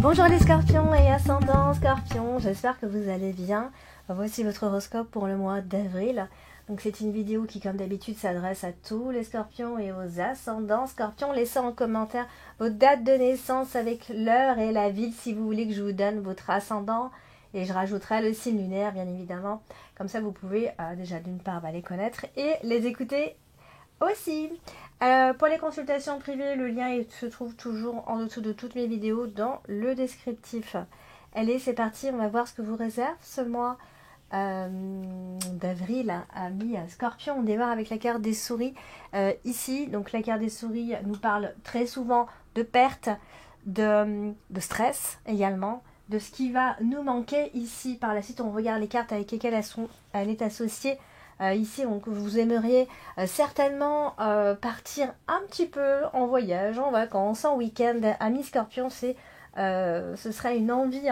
Bonjour les scorpions et ascendants scorpions, j'espère que vous allez bien. Voici votre horoscope pour le mois d'avril. Donc c'est une vidéo qui comme d'habitude s'adresse à tous les scorpions et aux ascendants scorpions. Laissez en commentaire vos dates de naissance avec l'heure et la ville si vous voulez que je vous donne votre ascendant. Et je rajouterai le signe lunaire bien évidemment. Comme ça vous pouvez déjà d'une part les connaître et les écouter aussi. Pour les consultations privées, le lien se trouve toujours en dessous de toutes mes vidéos dans le descriptif. Allez, c'est parti, on va voir ce que vous réserve ce mois d'avril à mi-scorpion. On démarre avec la carte des souris ici. Donc la carte des souris nous parle très souvent de perte, de stress également, de ce qui va nous manquer ici. Par la suite, on regarde les cartes avec lesquelles elle est associée. Ici, donc, vous aimeriez certainement partir un petit peu en voyage, en vacances, en week-end. Amis Scorpion, ce serait une envie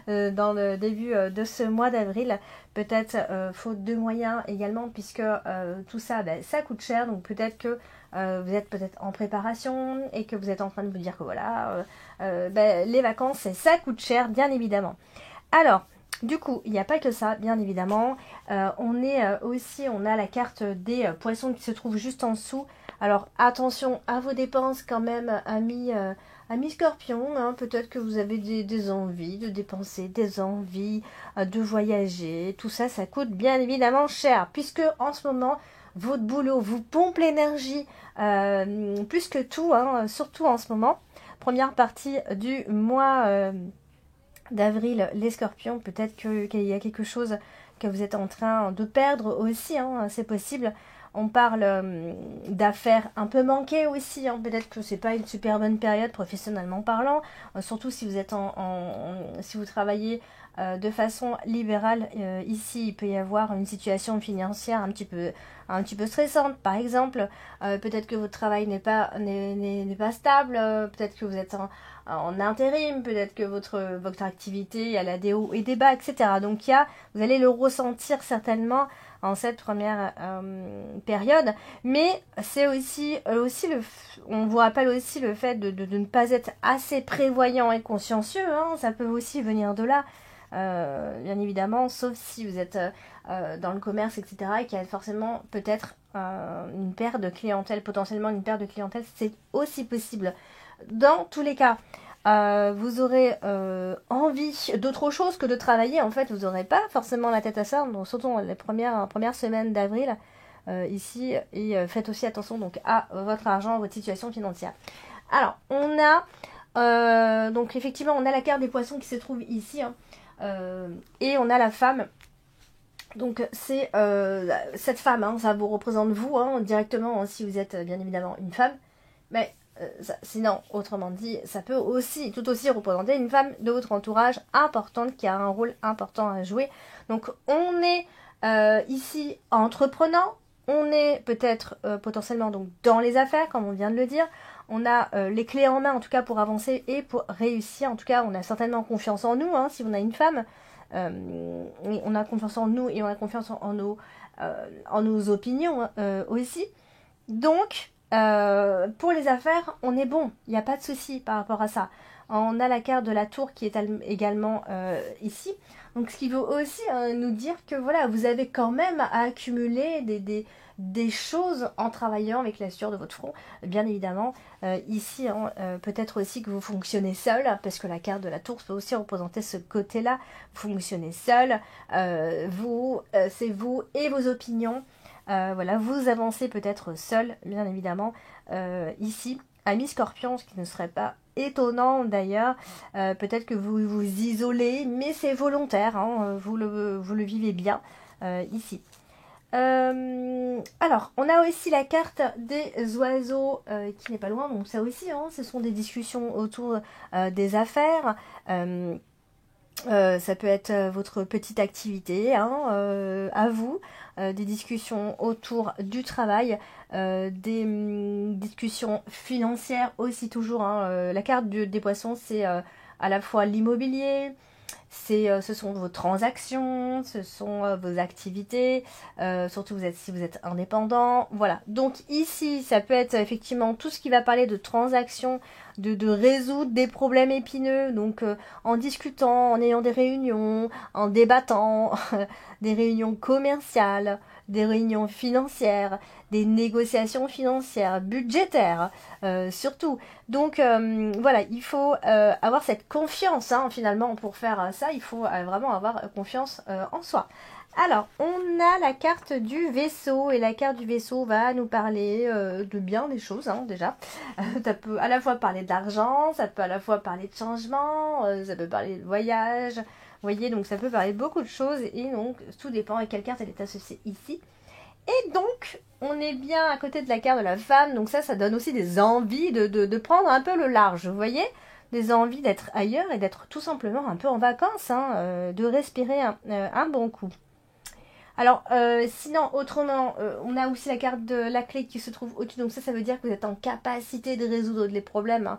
dans le début de ce mois d'avril. Peut-être faute de moyens également, puisque tout ça, ça coûte cher. Donc peut-être que vous êtes peut-être en préparation et que vous êtes en train de vous dire que voilà, les vacances, ça coûte cher, bien évidemment. Alors, du coup, il n'y a pas que ça, bien évidemment. On a la carte des poissons qui se trouve juste en dessous. Alors, attention à vos dépenses quand même, amis scorpions. Hein. Peut-être que vous avez des envies de dépenser, des envies de voyager. Tout ça, ça coûte bien évidemment cher. Puisque en ce moment, votre boulot vous pompe l'énergie plus que tout, hein, surtout en ce moment. Première partie du mois d'avril, les scorpions, peut-être qu'il y a quelque chose que vous êtes en train de perdre aussi, hein, c'est possible. On parle d'affaires un peu manquées aussi, hein. Peut-être que c'est pas une super bonne période professionnellement parlant, surtout si vous êtes si vous travaillez de façon libérale. Ici, il peut y avoir une situation financière un petit peu stressante, par exemple. Peut-être que votre travail n'est pas stable, peut-être que vous êtes en intérim, peut-être que votre activité, elle a des hauts et des bas, etc. Donc vous allez le ressentir certainement en cette première période, mais c'est aussi on vous rappelle aussi le fait de ne pas être assez prévoyant et consciencieux, hein, ça peut aussi venir de là, bien évidemment, sauf si vous êtes dans le commerce, etc., et qu'il y a forcément peut-être une perte de clientèle, potentiellement une perte de clientèle, c'est aussi possible. Dans tous les cas, vous aurez envie d'autre chose que de travailler. En fait, vous n'aurez pas forcément la tête à ça, donc, surtout les premières semaines d'avril ici. Et faites aussi attention donc à votre argent, votre situation financière. Alors, on a donc effectivement, on a la carte des poissons qui se trouve ici, hein, et on a la femme. Donc c'est cette femme, hein, ça vous représente vous, hein, directement, hein, si vous êtes bien évidemment une femme. Mais sinon, autrement dit, ça peut tout aussi représenter une femme de votre entourage importante qui a un rôle important à jouer. Donc on est ici entreprenant, on est peut-être potentiellement donc dans les affaires, comme on vient de le dire. On a les clés en main en tout cas pour avancer et pour réussir. En tout cas, on a certainement confiance en nous, hein, si on a une femme. On a confiance en nous et on a confiance en nos opinions aussi. Donc, pour les affaires, on est bon, il n'y a pas de souci par rapport à ça. On a la carte de la tour qui est également ici. Donc, ce qui veut aussi nous dire que voilà, vous avez quand même à accumuler des choses en travaillant avec la sueur de votre front. Bien évidemment, ici, hein, peut-être aussi que vous fonctionnez seul, parce que la carte de la tour peut aussi représenter ce côté-là. Vous fonctionnez seul, c'est vous et vos opinions. Voilà, vous avancez peut-être seul, bien évidemment, ici. Amis Scorpion, ce qui ne serait pas étonnant d'ailleurs, peut-être que vous vous isolez, mais c'est volontaire, hein, vous le vivez bien ici. Alors, on a aussi la carte des oiseaux qui n'est pas loin, donc ça aussi, hein, ce sont des discussions autour des affaires. Ça peut être votre petite activité, hein, à vous, des discussions autour du travail, des discussions financières aussi toujours, hein. La carte des poissons, c'est à la fois l'immobilier, ce sont vos transactions, ce sont vos activités, surtout si vous êtes indépendant. Voilà. Donc ici, ça peut être effectivement tout ce qui va parler de transactions, de résoudre des problèmes épineux. Donc en discutant, en ayant des réunions, en débattant, des réunions commerciales, des réunions financières, des négociations financières, budgétaires, surtout. Donc voilà, il faut avoir cette confiance, hein, finalement, pour faire ça, il faut vraiment avoir confiance en soi. Alors, on a la carte du vaisseau, et la carte du vaisseau va nous parler de bien des choses, hein, déjà. Ça peut à la fois parler d'argent, ça peut à la fois parler de changement, ça peut parler de voyage, vous voyez, donc ça peut parler de beaucoup de choses, et donc tout dépend à quelle carte elle est associée ici. Et donc, on est bien à côté de la carte de la femme, donc ça donne aussi des envies de prendre un peu le large, vous voyez, des envies d'être ailleurs et d'être tout simplement un peu en vacances, hein, de respirer un bon coup. Alors, sinon, autrement, on a aussi la carte de la clé qui se trouve au-dessus, donc ça veut dire que vous êtes en capacité de résoudre les problèmes, hein,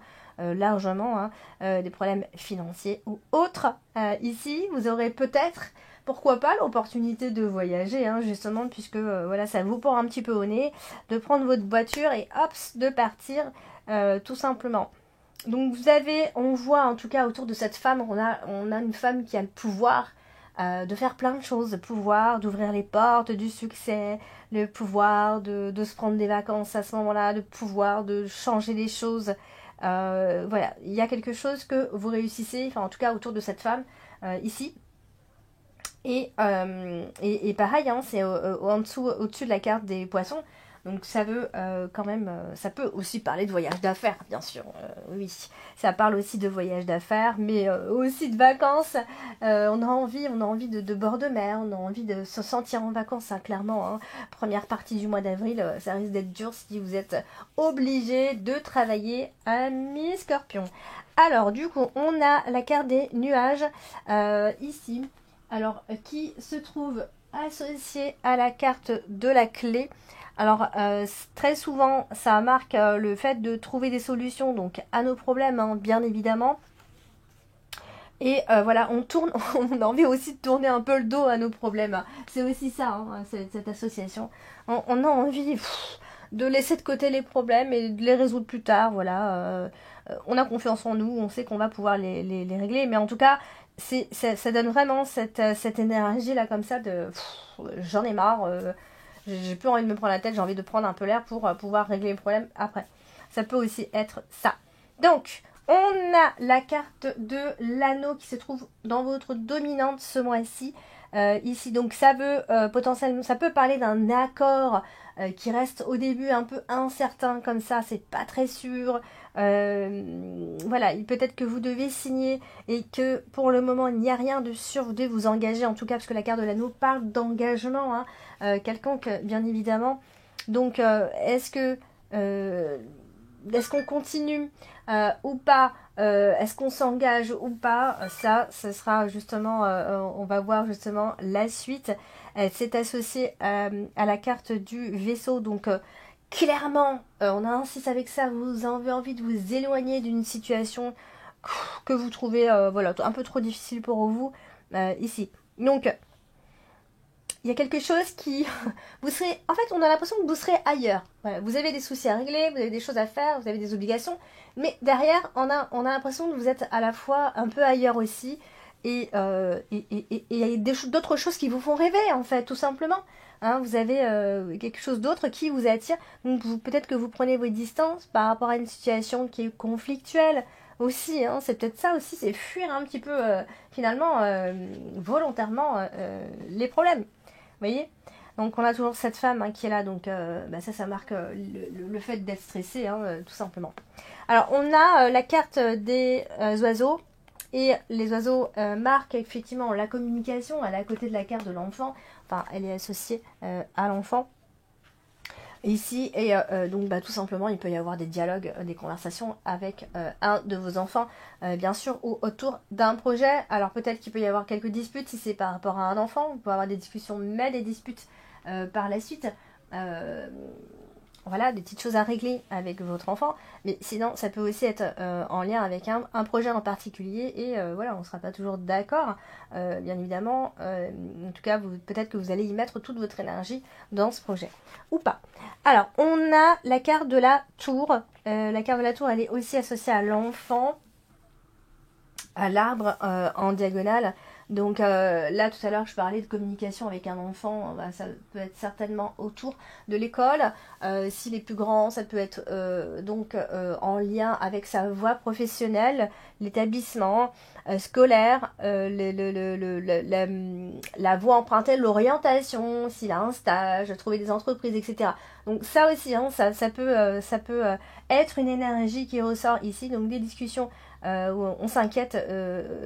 largement, hein, des problèmes financiers ou autres. Ici, vous aurez peut-être, pourquoi pas, l'opportunité de voyager, hein, justement, puisque voilà, ça vous porte un petit peu au nez, de prendre votre voiture et hop, de partir, tout simplement. Donc vous avez, on voit en tout cas autour de cette femme, on a une femme qui a le pouvoir de faire plein de choses, le pouvoir d'ouvrir les portes du succès, le pouvoir de se prendre des vacances à ce moment-là, le pouvoir de changer les choses. Voilà, il y a quelque chose que vous réussissez, enfin en tout cas autour de cette femme ici. Et pareil, hein, c'est en dessous, au-dessus de la carte des poissons. Donc ça veut quand même, ça peut aussi parler de voyage d'affaires, bien sûr, oui. Ça parle aussi de voyage d'affaires, mais aussi de vacances. On a envie de bord de mer, on a envie de se sentir en vacances, hein, clairement. Hein. Première partie du mois d'avril, ça risque d'être dur si vous êtes obligé de travailler à mi-scorpion. Alors du coup, on a la carte des nuages ici. Alors, qui se trouve associée à la carte de la clé. Alors, très souvent, ça marque le fait de trouver des solutions donc à nos problèmes, hein, bien évidemment. Et voilà, on a envie aussi de tourner un peu le dos à nos problèmes. C'est aussi ça, hein, cette association. On a envie de laisser de côté les problèmes et de les résoudre plus tard. Voilà, on a confiance en nous, on sait qu'on va pouvoir les régler. Mais en tout cas, ça donne vraiment cette énergie là comme ça de j'en ai marre. J'ai plus envie de me prendre la tête, j'ai envie de prendre un peu l'air pour pouvoir régler les problèmes après. Ça peut aussi être ça. Donc, on a la carte de l'anneau qui se trouve dans votre dominante ce mois-ci. Ici, donc ça veut potentiellement, ça peut parler d'un accord qui reste au début un peu incertain comme ça, c'est pas très sûr. Voilà, peut-être que vous devez signer et que pour le moment il n'y a rien de sûr, vous devez vous engager en tout cas parce que la carte de l'anneau parle d'engagement, hein, quelconque bien évidemment. Donc est-ce qu'on continue ou pas, est-ce qu'on s'engage ou pas, ça ce sera justement, on va voir justement la suite. C'est associé à la carte du vaisseau, donc clairement, on insiste avec ça, vous avez envie de vous éloigner d'une situation que vous trouvez voilà, un peu trop difficile pour vous ici. Donc, il y a quelque chose qui... vous serez... En fait, on a l'impression que vous serez ailleurs. Voilà, vous avez des soucis à régler, vous avez des choses à faire, vous avez des obligations. Mais derrière, on a l'impression que vous êtes à la fois un peu ailleurs aussi. Et il y a d'autres choses qui vous font rêver, en fait, tout simplement. Hein, vous avez quelque chose d'autre qui vous attire. Donc, peut-être que vous prenez vos distances par rapport à une situation qui est conflictuelle aussi. Hein, c'est peut-être ça aussi, c'est fuir un petit peu, finalement, volontairement, les problèmes. Vous voyez? Donc on a toujours cette femme, hein, qui est là, donc ça marque le fait d'être stressé, hein, tout simplement. Alors on a la carte des oiseaux, et les oiseaux marquent effectivement la communication, elle est à côté de la carte de l'enfant, enfin elle est associée à l'enfant ici, et donc tout simplement il peut y avoir des dialogues, des conversations avec un de vos enfants, bien sûr, ou autour d'un projet. Alors peut-être qu'il peut y avoir quelques disputes si c'est par rapport à un enfant, vous pouvez avoir des discussions mais des disputes par la suite. voilà, des petites choses à régler avec votre enfant, mais sinon ça peut aussi être en lien avec un projet en particulier, et voilà, on ne sera pas toujours d'accord, bien évidemment, en tout cas, peut-être que vous allez y mettre toute votre énergie dans ce projet, ou pas. Alors, on a la carte de la tour, la carte de la tour, elle est aussi associée à l'enfant, à l'arbre en diagonale. Donc là, tout à l'heure, je parlais de communication avec un enfant. Bah, ça peut être certainement autour de l'école. S'il est plus grand, ça peut être donc en lien avec sa voie professionnelle, l'établissement scolaire, la voie empruntée, l'orientation, s'il a un stage, trouver des entreprises, etc. Donc ça aussi, hein, ça peut être une énergie qui ressort ici. Donc des discussions où on s'inquiète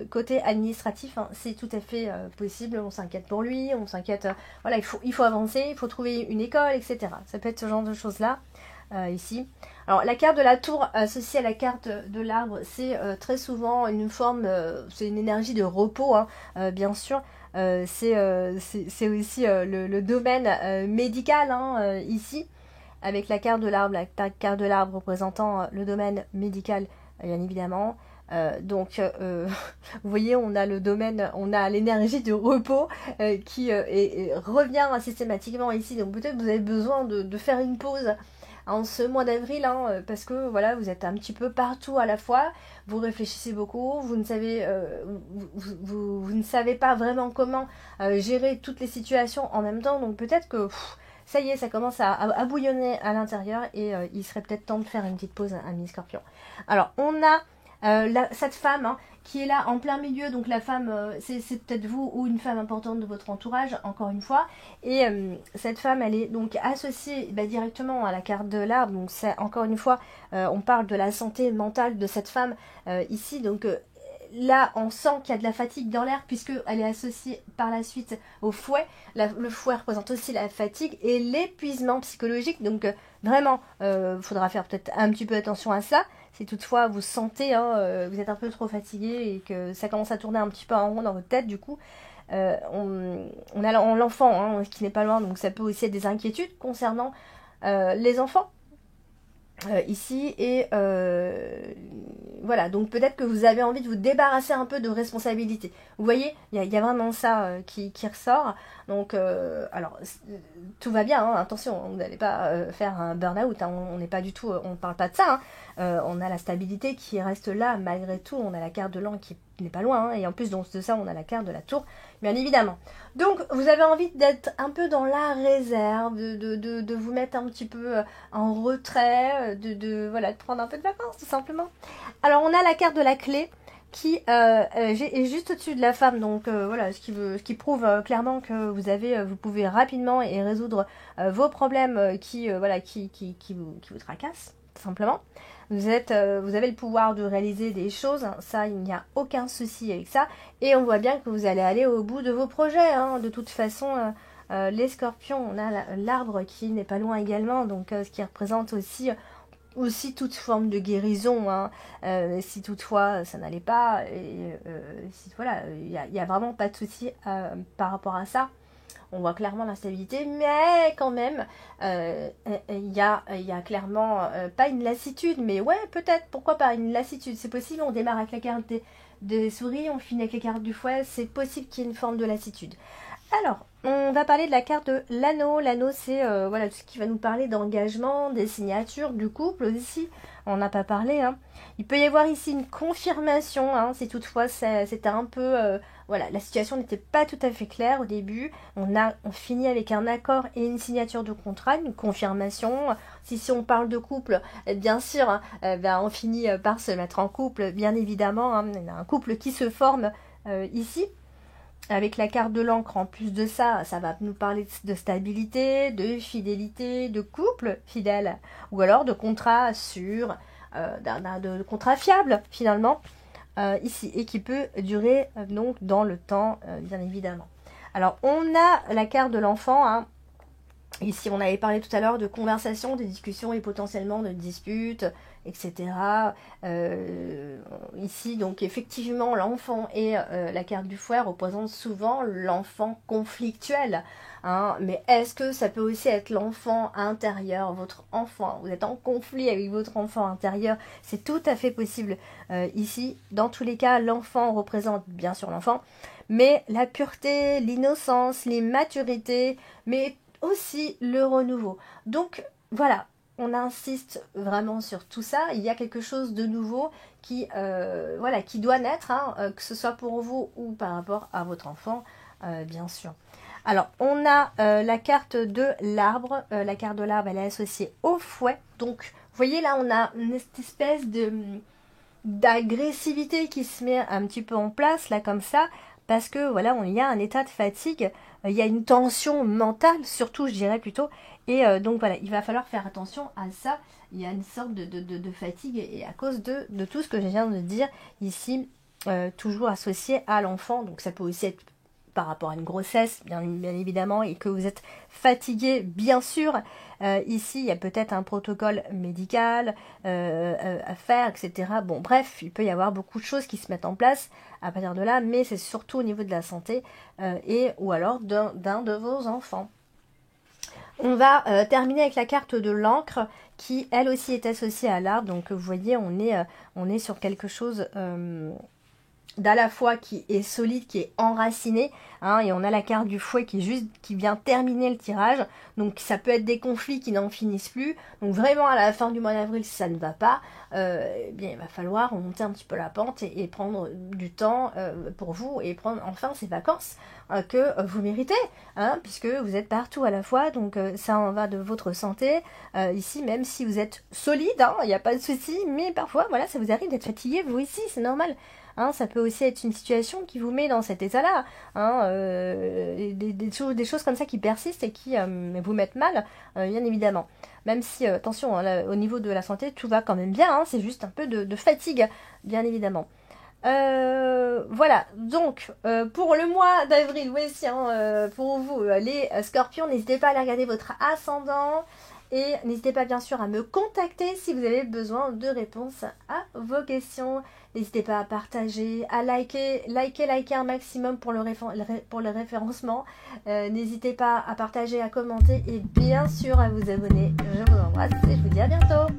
côté administratif, hein, c'est tout à fait possible, on s'inquiète pour lui, on s'inquiète, voilà, il faut avancer, il faut trouver une école, etc. Ça peut être ce genre de choses-là, ici. Alors la carte de la tour associée à la carte de l'arbre, c'est très souvent une forme, c'est une énergie de repos, hein, bien sûr. C'est aussi le domaine médical, hein, ici, avec la carte de l'arbre, représentant le domaine médical, bien évidemment. Vous voyez, on a le domaine, on a l'énergie de repos qui revient systématiquement ici. Donc peut-être que vous avez besoin de faire une pause en ce mois d'avril, hein, parce que voilà, vous êtes un petit peu partout à la fois, vous réfléchissez beaucoup, vous ne savez, vous ne savez pas vraiment comment gérer toutes les situations en même temps. Donc peut-être que ça y est, ça commence à bouillonner à l'intérieur, et il serait peut-être temps de faire une petite pause, ami Scorpion. Alors, on a cette femme, hein, qui est là en plein milieu. Donc la femme, c'est peut-être vous ou une femme importante de votre entourage, encore une fois. Et cette femme, elle est donc associée directement à la carte de l'arbre. Donc c'est encore une fois, on parle de la santé mentale de cette femme ici. Donc là, on sent qu'il y a de la fatigue dans l'air, puisqu'elle est associée par la suite au fouet. Le fouet représente aussi la fatigue et l'épuisement psychologique. Donc vraiment, faudra faire peut-être un petit peu attention à ça. Si toutefois vous sentez, hein, vous êtes un peu trop fatigué et que ça commence à tourner un petit peu en rond dans votre tête, du coup, on a l'enfant, hein, qui n'est pas loin. Donc ça peut aussi être des inquiétudes concernant les enfants. Ici, et voilà, donc peut-être que vous avez envie de vous débarrasser un peu de responsabilité. Vous voyez, il y a vraiment ça qui ressort. Donc alors tout va bien, hein, attention, vous n'allez pas faire un burn-out, hein, on n'est pas du tout, on ne parle pas de ça, hein. On a la stabilité qui reste là malgré tout, on a la carte de l'an qui n'est pas loin, hein, et en plus de ça on a la carte de la tour, bien évidemment. Donc vous avez envie d'être un peu dans la réserve, de vous mettre un petit peu en retrait, voilà, de prendre un peu de vacances tout simplement. Alors on a la carte de la clé qui est juste au-dessus de la femme, donc voilà, ce qui prouve clairement que vous pouvez rapidement et résoudre vos problèmes qui vous tracassent, tout simplement. Vous avez le pouvoir de réaliser des choses, hein, ça, il n'y a aucun souci avec ça, et on voit bien que vous allez aller au bout de vos projets, hein. De toute façon, les scorpions, on a l'arbre qui n'est pas loin également, donc ce qui représente aussi toute forme de guérison, hein, si toutefois ça n'allait pas, et si, voilà, il y a vraiment pas de souci par rapport à ça. On voit clairement l'instabilité, mais quand même, il y a clairement pas une lassitude, mais ouais, peut-être, pourquoi pas une lassitude, c'est possible. On démarre avec la carte des souris, on finit avec les cartes du fouet, c'est possible qu'il y ait une forme de lassitude. Alors, on va parler de la carte de l'anneau. L'anneau, c'est voilà, tout ce qui va nous parler d'engagement, des signatures, du couple aussi. On n'a pas parlé, hein. Il peut y avoir ici une confirmation, hein, si toutefois c'était un peu... voilà, la situation n'était pas tout à fait claire au début. On finit avec un accord et une signature de contrat, une confirmation. Si on parle de couple, bien sûr, hein, on finit par se mettre en couple, bien évidemment, hein. Il y a un couple qui se forme ici. Avec la carte de l'encre, en plus de ça, ça va nous parler de stabilité, de fidélité, de couple fidèle, ou alors de contrat sûr, de contrat fiable finalement, ici, et qui peut durer donc dans le temps, bien évidemment. Alors on a la carte de l'enfant, hein, Ici, on avait parlé tout à l'heure de conversations, de discussions et potentiellement de disputes, etc. Ici, donc effectivement, l'enfant et la carte du fouet représentent souvent l'enfant conflictuel. Hein, mais est-ce que ça peut aussi être l'enfant intérieur, votre enfant? Vous êtes en conflit avec votre enfant intérieur, c'est tout à fait possible ici. Dans tous les cas, l'enfant représente bien sûr l'enfant, mais la pureté, l'innocence, l'immaturité, mais aussi le renouveau. Donc voilà, on insiste vraiment sur tout ça. Il y a quelque chose de nouveau qui, voilà, qui doit naître, hein, que ce soit pour vous ou par rapport à votre enfant, bien sûr. Alors, on a la carte de l'arbre. La carte de l'arbre, elle est associée au fouet. Donc, vous voyez là, on a une espèce d'agressivité qui se met un petit peu en place, là, comme ça, parce que, voilà, il y a un état de fatigue, il y a une tension mentale, surtout, je dirais plutôt, et donc, voilà, il va falloir faire attention à ça. Il y a une sorte de fatigue, et à cause de tout ce que je viens de dire ici, toujours associé à l'enfant, donc ça peut aussi être par rapport à une grossesse, bien évidemment, et que vous êtes fatigué, bien sûr. Ici, il y a peut-être un protocole médical à faire, etc. Bon, bref, il peut y avoir beaucoup de choses qui se mettent en place à partir de là, mais c'est surtout au niveau de la santé et ou alors d'un de vos enfants. On va terminer avec la carte de l'encre qui, elle aussi, est associée à l'arbre. Donc, vous voyez, on est sur quelque chose d'à la fois qui est solide, qui est enraciné, hein, et on a la carte du fouet qui vient terminer le tirage. Donc ça peut être des conflits qui n'en finissent plus. Donc vraiment à la fin du mois d'avril, si ça ne va pas, eh bien il va falloir remonter un petit peu la pente et prendre du temps pour vous et prendre enfin ces vacances que vous méritez, hein, puisque vous êtes partout à la fois. Donc ça en va de votre santé. Ici, même si vous êtes solide, hein, il n'y a pas de souci, mais parfois voilà, ça vous arrive d'être fatigué, vous aussi, c'est normal. Hein, ça peut aussi être une situation qui vous met dans cet état-là, hein, des choses comme ça qui persistent et qui vous mettent mal, bien évidemment. Même si, attention, hein, là, au niveau de la santé, tout va quand même bien, hein, c'est juste un peu de fatigue, bien évidemment. Voilà, donc pour le mois d'avril, voici, hein, pour vous, les scorpions, n'hésitez pas à aller regarder votre ascendant. Et n'hésitez pas bien sûr à me contacter si vous avez besoin de réponses à vos questions. N'hésitez pas à partager, à liker un maximum pour le référencement. N'hésitez pas à partager, à commenter et bien sûr à vous abonner. Je vous embrasse et je vous dis à bientôt.